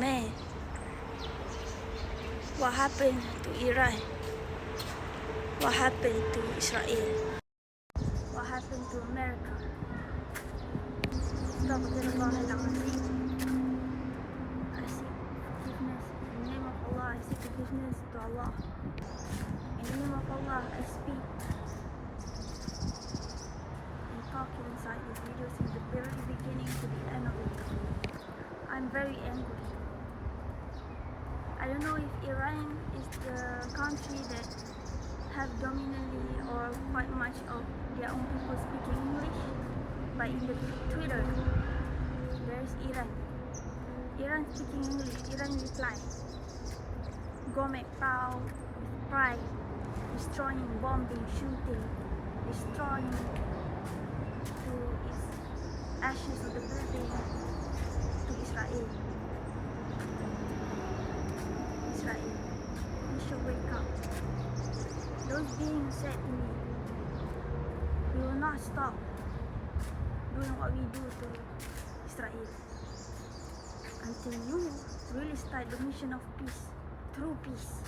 Man, what happened to Iran? What happened to Israel? What happened to America? Astaghfirullah al-Azim. I seek forgiveness in the name of Allah. I seek forgiveness to Allah. In the name of Allah, I speak and talk inside this video since the very beginning to the end of it. I'm very angry. I don't know if Iran is the country that have dominantly or quite much of their own people speaking English, but in the Twitter, there's Iran. Iran speaking English, Iran reply. Gomek Pao with pride, destroying, bombing, shooting, destroying to its ashes of the building to Israel. Israel, we should wake up. Those beings said to me, we will not stop doing what we do to Israel until you really start the mission of peace, true peace.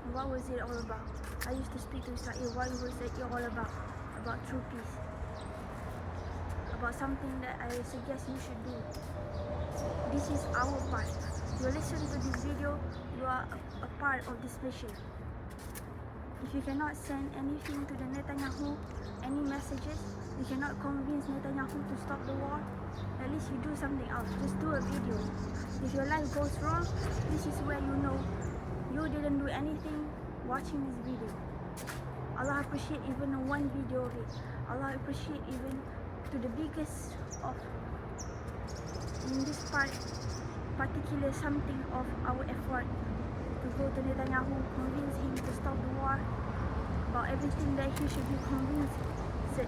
And what was it all about? I used to speak to Israel, what was it all about? About true peace. About something that I suggest you should do. This is our part. You listen to this video, you are a part of this mission. If you cannot send anything to the Netanyahu, any messages, you cannot convince Netanyahu to stop the war, at least you do something else. Just do a video. If your life goes wrong, this is where you know you didn't do anything watching this video. Allah appreciate even one video of it. Allah appreciate even to the biggest of in this part particular something of our effort to go to Netanyahu, convince him to stop the war, about everything that he should be convinced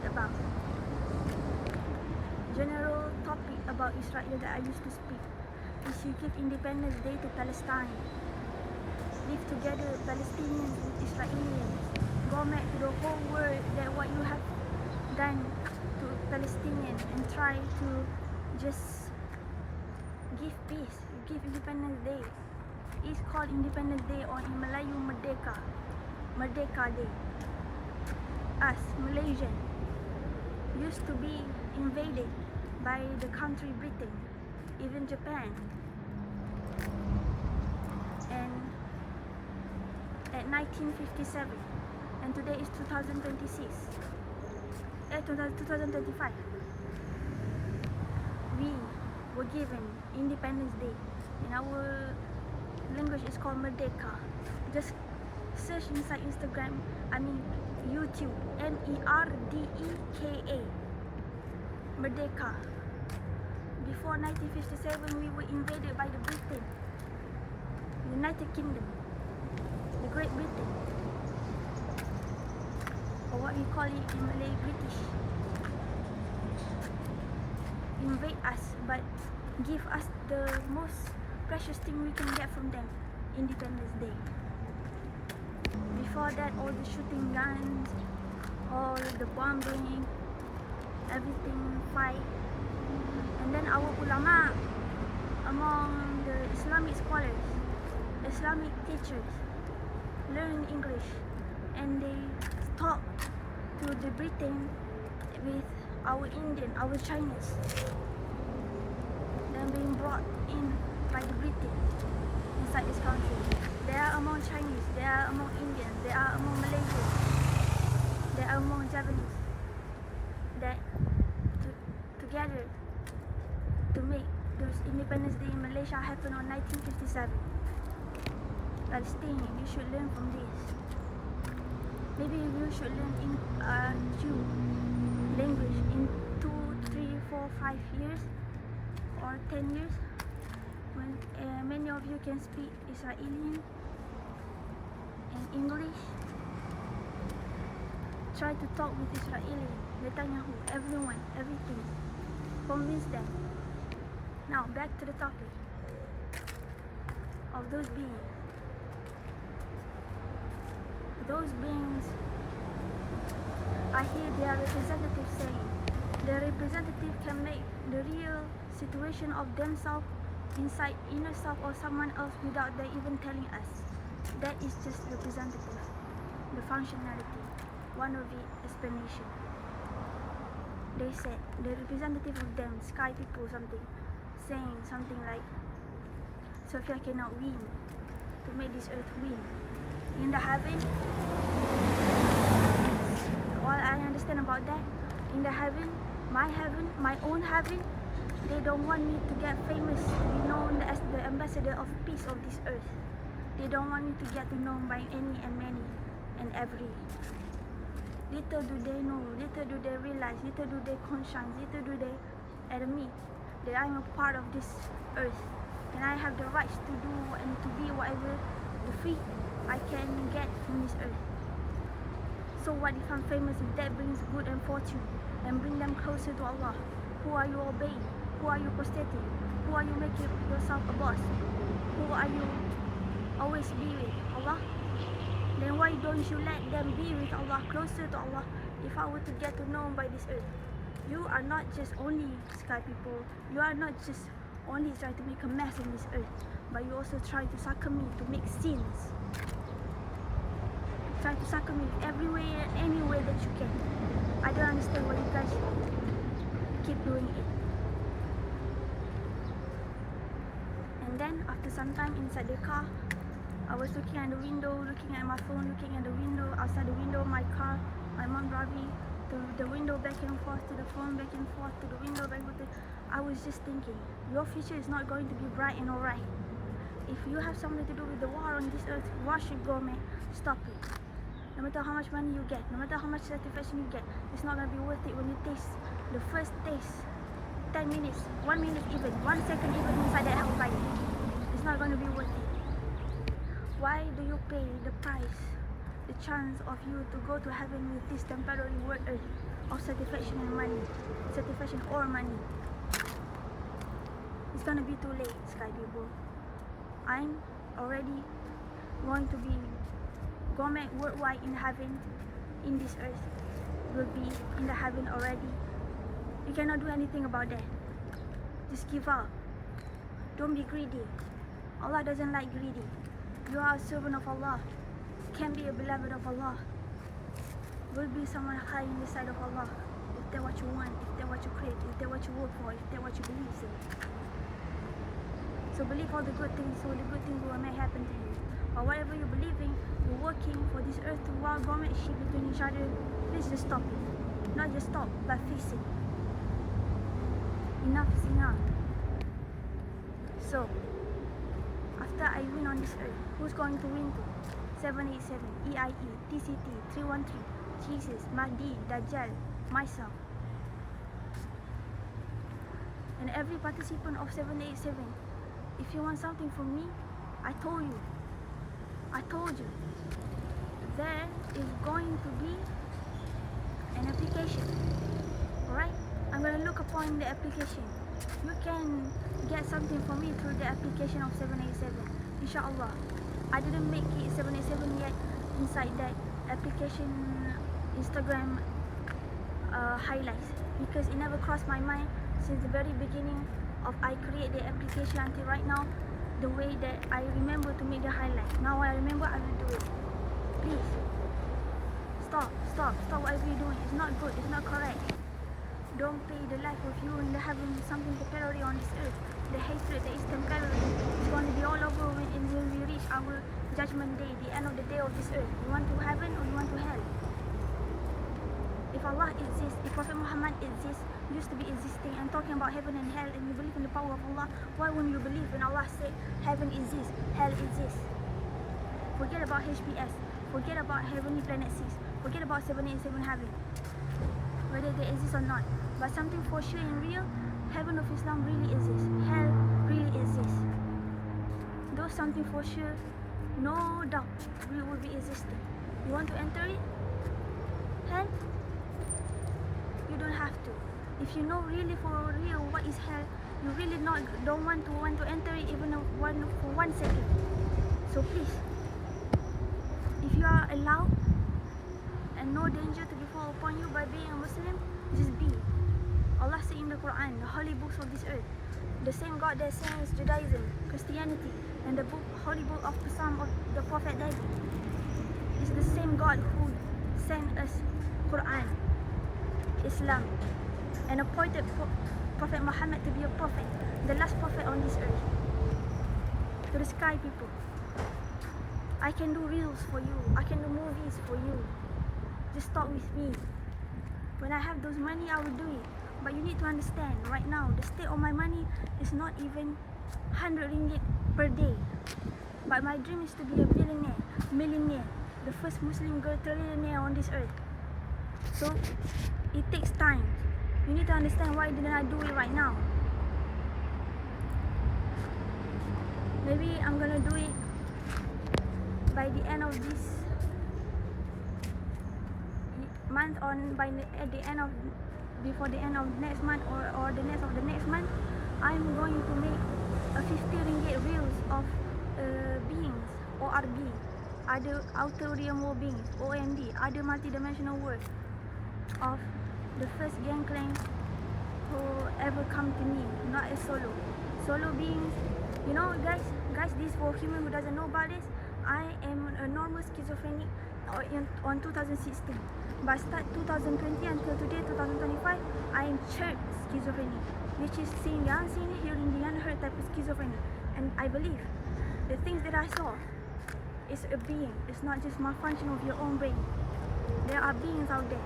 about. General topic about Israel that I used to speak is you give Independence Day to Palestine. Live together Palestinians with Israelis. Go back to the whole world that what you have done to Palestinians and try to just give peace. You give Independence Day. It's called Independence Day or in Melayu Merdeka. Merdeka Day. Us, Malaysian, used to be invaded by the country Britain, even Japan. And at 1957, and today is 2026, 2025, we were given Independence Day. In our language is called Merdeka. Just search inside Instagram, YouTube, Merdeka. Merdeka. Before 1957, we were invaded by the Britain, United Kingdom, the Great Britain, or what we call it in Malay, British. Invade us, but give us the most precious thing we can get from them, Independence Day. Before that, all the shooting guns, all the bombing, everything, fight. And then our ulama, among the Islamic scholars, Islamic teachers, learn English, and they talk to the Britain with our Indian, our Chinese, then being brought in by the Britain inside this country. They are among Chinese, they are among Indians, they are among Malaysians, they are among Japanese, that together to make those Independence Day in Malaysia happen on 1957. Palestine, you should learn from this. Maybe you should learn in Jew language in 2, 3, 4, 5 years or 10 years, when many of you can speak Israeli and English. Try to talk with Israeli, Netanyahu, everyone, everything. Convince them. Now back to the topic of those beings. Those beings, I hear their representatives saying, the representative can make the real situation of themselves inside inner self or someone else without they even telling us. That is just representative, the functionality, one of the explanation. They said the representative of them, sky people something, saying something like Sophia cannot win to make this earth win. In the heaven, all I understand about that, in the heaven, my own heaven, they don't want me to get famous, to be known as the ambassador of peace of this earth. They don't want me to get to know by any and many and every. Little do they know, little do they realize, little do they conscience, little do they admit that I am a part of this earth and I have the rights to do and to be whatever the free I can get from this earth. So what if I'm famous, if that brings good and fortune and bring them closer to Allah? Who are you obeying? Who are you prostrating? Who are you making yourself a boss? Who are you always be with? Allah? Then why don't you let them be with Allah, closer to Allah, if I were to get to know by this earth? You are not just only sky people, you are not just only trying to make a mess in this earth, but you also try to succor me to make sins. Try to succor me everywhere, anywhere that you can. I don't understand why you guys keep doing it. And then after some time inside the car, I was looking at the window, looking at my phone, looking at the window, outside the window of my car, my mom driving to the window back and forth, to the phone back and forth, to the window back and forth. I was just thinking, your future is not going to be bright and alright. If you have something to do with the war on this earth, war should go, man. Stop it. No matter how much money you get, no matter how much satisfaction you get, it's not going to be worth it when you taste the first taste, 10 minutes, 1 minute even, 1 second even inside that hellfire. It's not going to be worth it. Why do you pay the price, the chance of you to go to heaven with this temporary world earth of satisfaction and money, satisfaction or money? It's gonna be too late, sky people. I'm already going to be gourmet worldwide in heaven, in this earth, will be in the heaven already. You cannot do anything about that. Just give up. Don't be greedy. Allah doesn't like greedy. You are a servant of Allah. Can be a beloved of Allah. Will be someone high in the sight of Allah. If that's what you want, if that's what you crave, if that's what you work for, if that's what you believe in. So believe all the good things, so the good things will may happen to you. Or whatever you believe in, you're working for this earth to war governmentship between each other. Please just stop it. Not just stop, but fix it. Enough is enough. So, after I win on this earth, who's going to win to? 787, EIE, TCT, 313, Jesus, Mahdi, Dajjal, myself. And every participant of 787, if you want something from me, I told you, there is going to be an application, alright? I'm going to look upon the application. You can get something from me through the application of 787, inshallah. I didn't make it 787 yet inside that application Instagram highlights, because it never crossed my mind since the very beginning of I create the application until right now, the way that I remember to make the highlight. Now I remember, I will do it. Please, stop whatever you're doing. It's not good, it's not correct. Don't pay the life of you in the heaven with something temporary on this earth. The hatred that is temporary is going to be all over when we reach our judgment day, the end of the day of this earth. You want to heaven or you want to hell? If Allah exists, if Prophet Muhammad exists, used to be existing and talking about heaven and hell, and you believe in the power of Allah, why wouldn't you believe when Allah said heaven exists, hell exists? Forget about HPS, forget about Heavenly Planet 6, forget about 787 heaven, whether they exist or not. But something for sure and real, heaven of Islam really exists, hell really exists. Though something for sure, no doubt, we will be existing. You want to enter it? Hell? You don't have to. If you know really for real what is hell, you really don't want to enter it even for 1 second. So please, if you are allowed and no danger to befall upon you by being a Muslim, just be. Allah said in the Quran, the holy books of this earth, The same God that sends Judaism, Christianity, and the holy book of the Psalm of the Prophet David is the same God who sent us Quran, Islam, and appointed Prophet Muhammad to be a prophet, the last prophet on this earth, to the sky people. I can do reels for you, I can do movies for you. Just talk with me. When I have those money, I will do it. But you need to understand, right now, the state of my money is not even 100 ringgit per day. But my dream is to be a billionaire, millionaire, the first Muslim girl trillionaire on this earth. So, it takes time. You need to understand why didn't I do it right now. Maybe I'm gonna do it by the end of this month, at the end of, before the end of next month, or the next of the next month. I'm going to make a 50 ringgit reels of beings, ORB, other outer realm world beings, OMD, other multidimensional world, of the first gangplank who ever come to me, not a solo beings. You know, guys, this for human who doesn't know about this, I am a normal schizophrenic on 2016. But start 2020 until today, 2025, I am church schizophrenic, which is seeing the unseen, hearing the unheard type of schizophrenia. And I believe the things that I saw is a being. It's not just malfunction of your own brain. There are beings out there.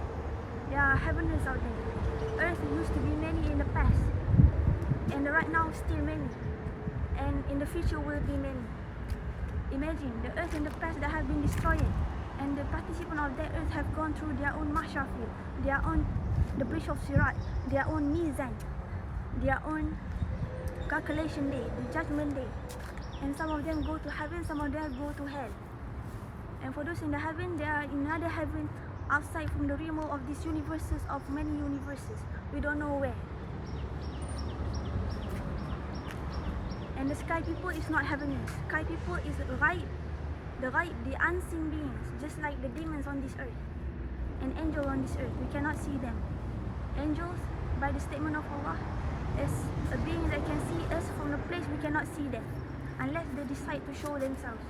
There are heavenlies out there. Earth used to be many in the past, and right now still many, and in the future will be many. Imagine the earth in the past that have been destroyed, and the participants of that earth have gone through their own mahshar, their own the bridge of Sirat, their own mizan, their own calculation day, the judgment day. And some of them go to heaven, some of them go to hell. And for those in the heaven, they are in another heaven outside from the realm of these universes, of many universes. We don't know where. And the sky people is not heavenly. Sky people is the unseen beings, just like the demons on this earth, and angels on this earth. We cannot see them. Angels, by the statement of Allah, is a being that can see us from the place we cannot see them, unless they decide to show themselves.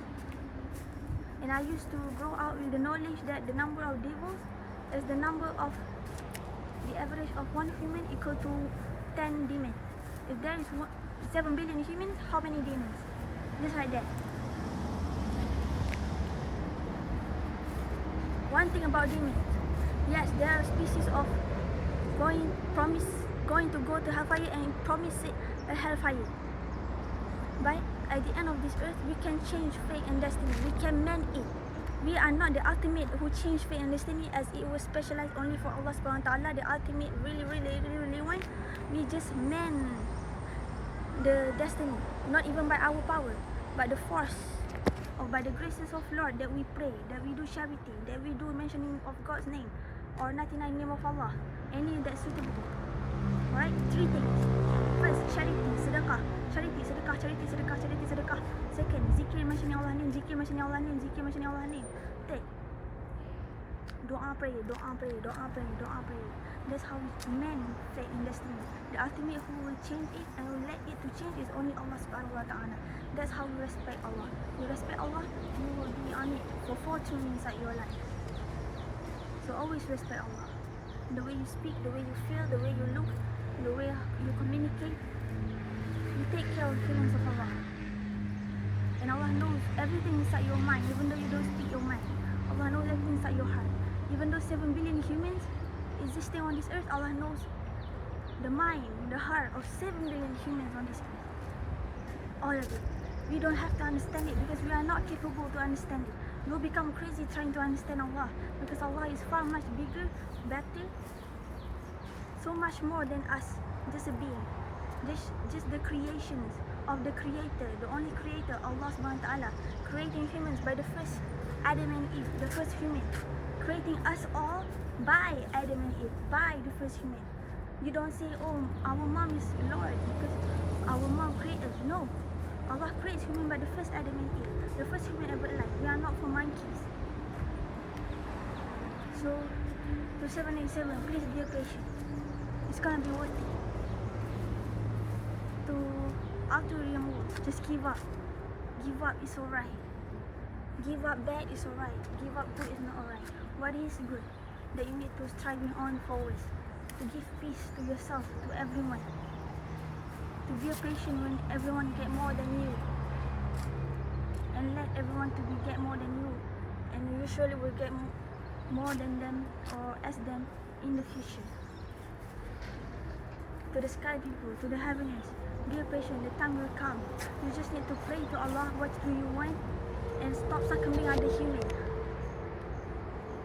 And I used to grow out with the knowledge that the number of devils is the number of the average of one human equal to 10 demons. If there is 7 billion humans, how many demons? Just like that. One thing about demons, yes, there are species of going to go to hellfire and promise it a hellfire. But at the end of this earth, we can change fate and destiny. We can mend it. We are not the ultimate who change fate and destiny, as it was specialized only for Allah subhanahu wa ta'ala, the ultimate really one. We just mend the destiny, not even by our power, but the force, or by the graces of Lord, that we pray, that we do charity, that we do mentioning of God's name, or 99 name of Allah, any that's suitable. Alright, 3 things. First, charity, sedekah. Charity, sedekah, charity, sedekah, charity, sedekah. Second, zikir mentioning Allah name, zikir mentioning Allah name, zikir mentioning Allah name. Third, doa pray, doa pray, doa pray, doa pray. That's how we mend fate and destiny. The ultimate who will change it and will let it to change is only Allah subhanahu wa ta'ala. That's how we respect Allah. You respect Allah, you will be on it for fortune inside your life. So always respect Allah. The way you speak, the way you feel, the way you look, the way you communicate, you take care of the feelings of Allah. And Allah knows everything inside your mind, even though you don't speak your mind. Allah knows everything inside your heart. Even though 7 billion humans existing on this earth, Allah knows the mind, the heart of 7 billion humans on this earth. All of it. We don't have to understand it because we are not capable to understand it. You'll become crazy trying to understand Allah, because Allah is far much bigger, better, so much more than us, just a being. Just the creations of the creator, the only creator, Allah subhanahu wa ta'ala, creating humans by the first Adam and Eve, the first human, creating us all by Adam and Eve, by the first human. You don't say, oh, our mom is Lord because our mom created us. No, Allah creates human by the first Adam and Eve, the first human ever alive. We are not from monkeys. So, to 787, please be patient. It's gonna be worth it. To ulterior motives. Just give up. Give up is alright. Give up bad is alright. Give up good is not alright. What is good? That you need to striving on forward. To give peace to yourself, to everyone. To be patient when everyone get more than you. And let everyone to get more than you. And you surely will get more than them or as them in the future. To the sky people, to the heavens, be patient, the time will come. You just need to pray to Allah what do you want and stop succumbing other human.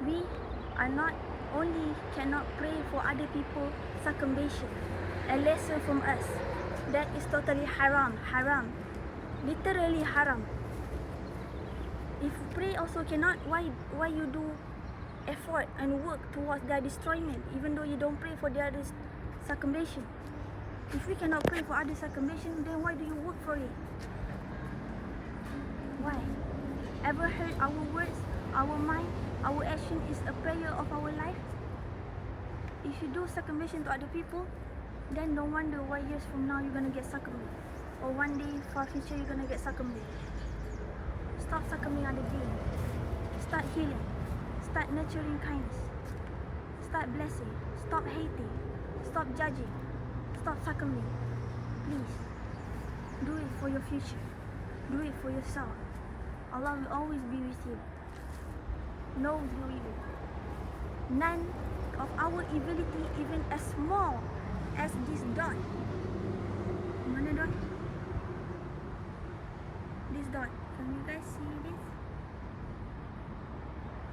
We are not only cannot pray for other people succumbation, a lesson from us. That is totally haram, literally haram. If pray also cannot, why you do effort and work towards their destroyment, even though you don't pray for their succumbation? If we cannot pray for other succumbation, then why do you work for it? Why? Ever heard our words, our mind, our action is a prayer of our life? If you do succumbation to other people, then no wonder why years from now you're gonna get succumbed, or one day for future you're gonna get succumbed. Stop succumbing other being. Start healing. Start nurturing kindness. Start blessing. Stop hating. Stop judging. Stop succumbing. Please. Do it for your future. Do it for yourself. Allah will always be with you. No evil. None of our evility, even as small as this dot. Mana dot? This dot. Can you guys see this?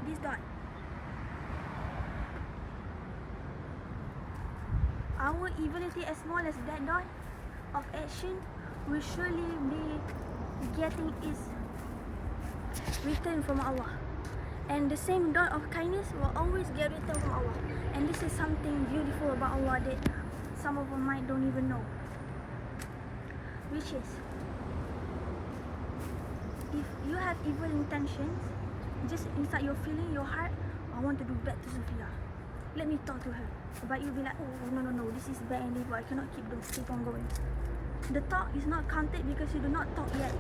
This dot. Our evility as small as that dot of action will surely be getting its return from Allah. And the same dot of kindness will always get return from Allah. And this is something beautiful about Allah that some of them might don't even know. Which is, if you have evil intentions, just inside your feeling, your heart, I want to do bad to Sophia. Let me talk to her. But you'll be like, oh no, this is bad and evil. I cannot keep on going. The talk is not counted because you do not talk yet.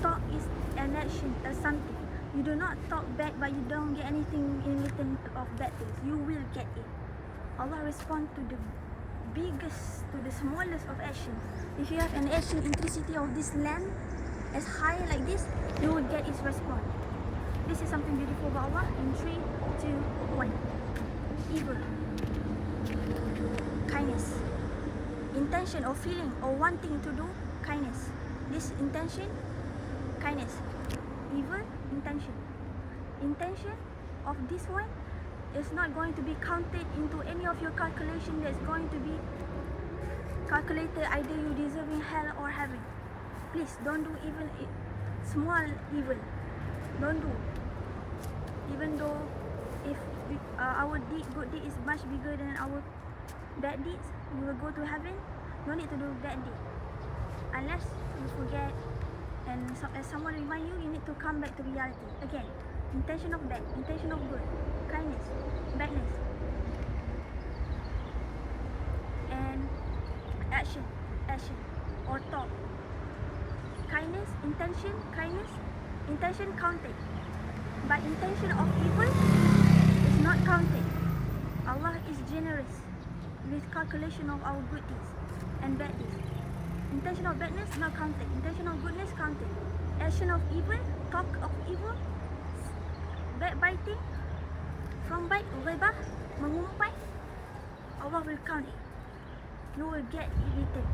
Talk is an action, a something. You do not talk bad, but you don't get anything in return of bad things. You will get it. Allah responds to the biggest, to the smallest of action. If you have an action intensity of this land as high like this, you will get its response. This is something beautiful about Allah. In 3, 2, 1. Evil. Kindness. Intention or feeling or wanting to do kindness. This intention, kindness. Evil, intention. Intention of this one is not going to be counted into any of your calculation that's going to be calculated either you deserving hell or heaven. Please don't do even small evil. Don't do. Even though if our good deed is much bigger than our bad deeds, we will go to heaven. No need to do bad deed. Unless you forget and as someone remind you, you need to come back to reality. Again, intention of bad, intention of good, kindness, badness, and action or thought. Kindness, intention counted. But intention of evil is not counted. Allah is generous with calculation of our good deeds and bad deeds. Intention of badness not counted. Intention of goodness counted. Action of evil, talk of evil, backbiting, from bite, ghibah, mengumpat, Allah will count it. You will get it written.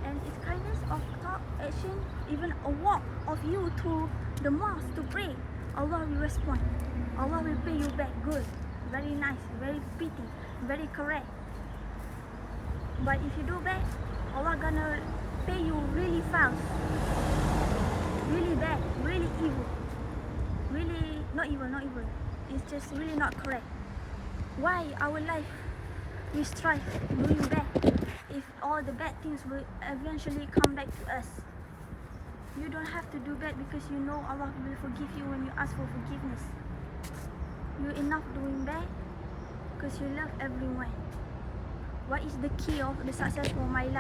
And it's kindness of thought, action, even a walk of you to the mosque to pray. Allah will respond. Allah will pay you back good. Very nice, very pretty, very correct. But if you do bad, Allah gonna pay you really fast. Really bad, really evil. Really, not evil. It's just really not correct. Why our life we strive doing bad if all the bad things will eventually come back to us? You don't have to do bad because you know Allah will forgive you when you ask for forgiveness. You're enough doing bad because you love everyone. What is the key of the success for my life?